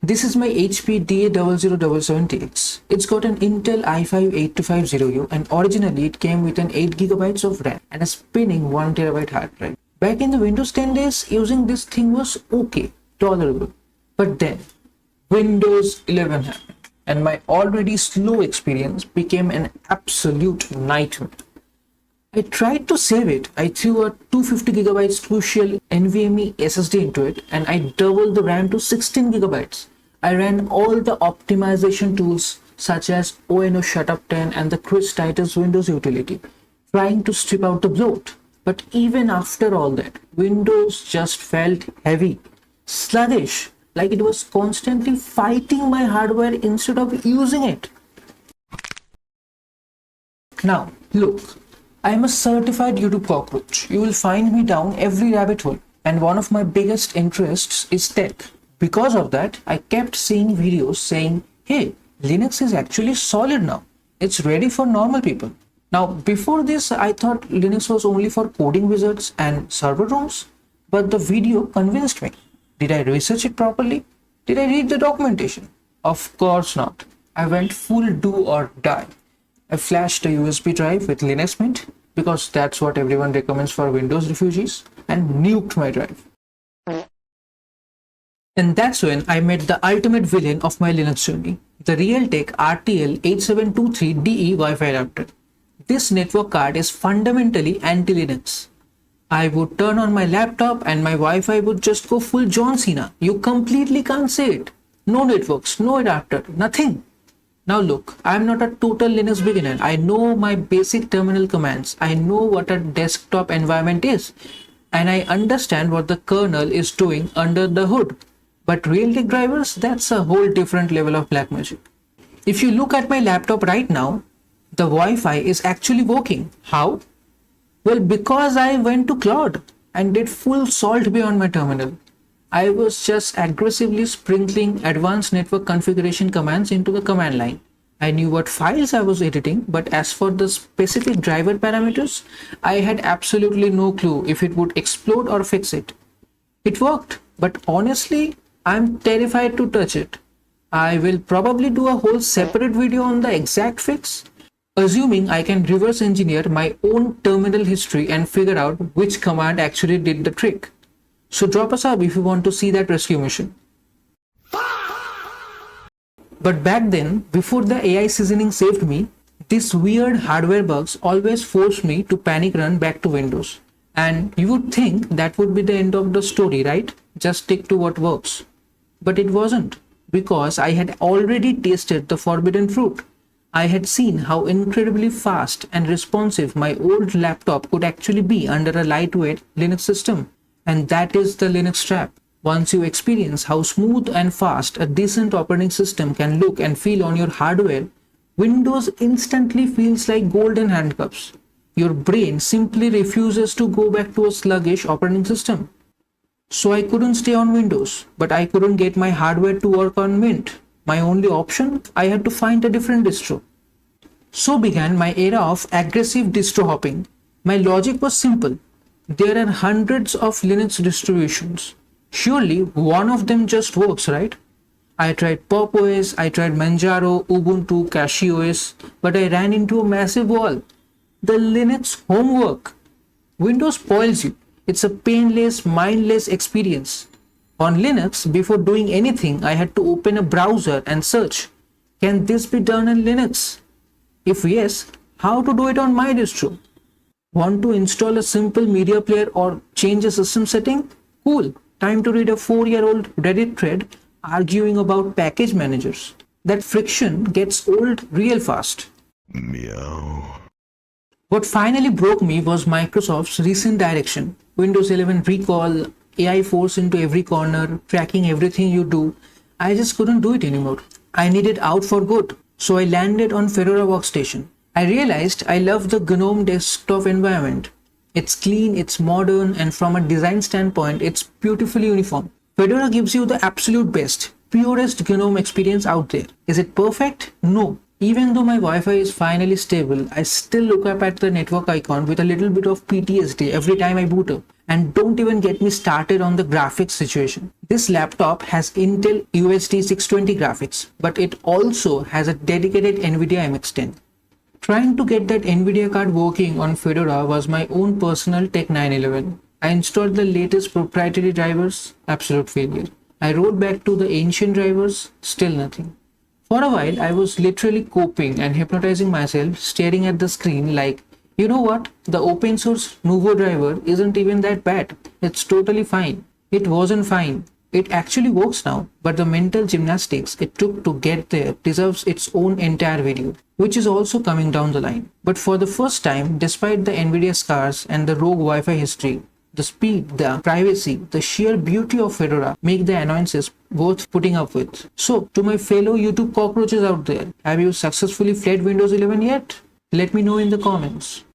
This is my HP DA00770X. It's got an Intel i5-8250U and originally it came with an 8GB of RAM and a spinning 1TB hard drive. Back in the Windows 10 days, using this thing was okay, tolerable. But then, Windows 11 happened and my already slow experience became an absolute nightmare. I tried to save it. I threw a 250GB crucial NVMe SSD into it and I doubled the RAM to 16GB. I ran all the optimization tools such as ONO Shutup 10 and the Chris Titus Windows utility, trying to strip out the bloat. But even after all that, Windows just felt heavy, sluggish, like it was constantly fighting my hardware instead of using it. Now, look. I am a certified YouTube cockroach. You will find me down every rabbit hole, and one of my biggest interests is tech. Because of that, I kept seeing videos saying, hey, Linux is actually solid now. It's ready for normal people. Now, before this, I thought Linux was only for coding wizards and server rooms, but the video convinced me. Did I research it properly? Did I read the documentation? Of course not. I went full do or die. I flashed a USB drive with Linux Mint because that's what everyone recommends for Windows refugees and nuked my drive. And that's when I met the ultimate villain of my Linux journey, the Realtek RTL8723DE Wi-Fi adapter. This network card is fundamentally anti-Linux. I would turn on my laptop and my Wi-Fi would just go full John Cena. You completely can't say it. No networks, no adapter, nothing. Now look, I am not a total Linux beginner. I know my basic terminal commands. I know what a desktop environment is. And I understand what the kernel is doing under the hood. But Realtek drivers, that's a whole different level of black magic. If you look at my laptop right now, the Wi-Fi is actually working. How? Well, because I went to cloud and did full salt beyond my terminal. I was just aggressively sprinkling advanced network configuration commands into the command line. I knew what files I was editing, but as for the specific driver parameters, I had absolutely no clue if it would explode or fix it. It worked, but honestly, I'm terrified to touch it. I will probably do a whole separate video on the exact fix, assuming I can reverse engineer my own terminal history and figure out which command actually did the trick. So drop a sub if you want to see that rescue mission. But back then, before the AI seasoning saved me, these weird hardware bugs always forced me to panic run back to Windows. And you would think that would be the end of the story, right? Just stick to what works. But it wasn't, because I had already tasted the forbidden fruit. I had seen how incredibly fast and responsive my old laptop could actually be under a lightweight Linux system. And that is the Linux trap. Once you experience how smooth and fast a decent operating system can look and feel on your hardware, Windows instantly feels like golden handcuffs. Your brain simply refuses to go back to a sluggish operating system. So I couldn't stay on Windows, but I couldn't get my hardware to work on Mint. My only option, I had to find a different distro. So began my era of aggressive distro hopping. My logic was simple. There are hundreds of Linux distributions. Surely one of them just works, right? I tried Pop OS, I tried Manjaro, Ubuntu, CachyOS, but I ran into a massive wall. The Linux homework. Windows spoils you. It's a painless, mindless experience. On Linux, before doing anything, I had to open a browser and search, can this be done in Linux? If yes, how to do it on my distro? Want to install a simple media player or change a system setting? Cool. Time to read a 4-year-old Reddit thread arguing about package managers. That friction gets old real fast. Meow. What finally broke me was Microsoft's recent direction. Windows 11 recall, AI force into every corner, tracking everything you do. I just couldn't do it anymore. I needed out for good. So I landed on Fedora Workstation. I realized I love the GNOME desktop environment. It's clean, it's modern, and from a design standpoint, it's beautifully uniform. Fedora gives you the absolute best, purest GNOME experience out there. Is it perfect? No. Even though my Wi-Fi is finally stable, I still look up at the network icon with a little bit of PTSD every time I boot up. And don't even get me started on the graphics situation. This laptop has Intel USD 620 graphics, but it also has a dedicated Nvidia MX10. Trying to get that Nvidia card working on Fedora was my own personal Tech 911. I installed the latest proprietary drivers, absolute failure. I wrote back to the ancient drivers, still nothing. For a while, I was literally coping and hypnotizing myself, staring at the screen like, you know what? The open source Nuvo driver isn't even that bad. It's totally fine. It wasn't fine. It actually works now, but the mental gymnastics it took to get there deserves its own entire video, which is also coming down the line. But for the first time, despite the Nvidia scars and the rogue Wi-Fi history, the speed, the privacy, the sheer beauty of Fedora make the annoyances worth putting up with. So, to my fellow YouTube cockroaches out there, have you successfully fled Windows 11 yet? Let me know in the comments.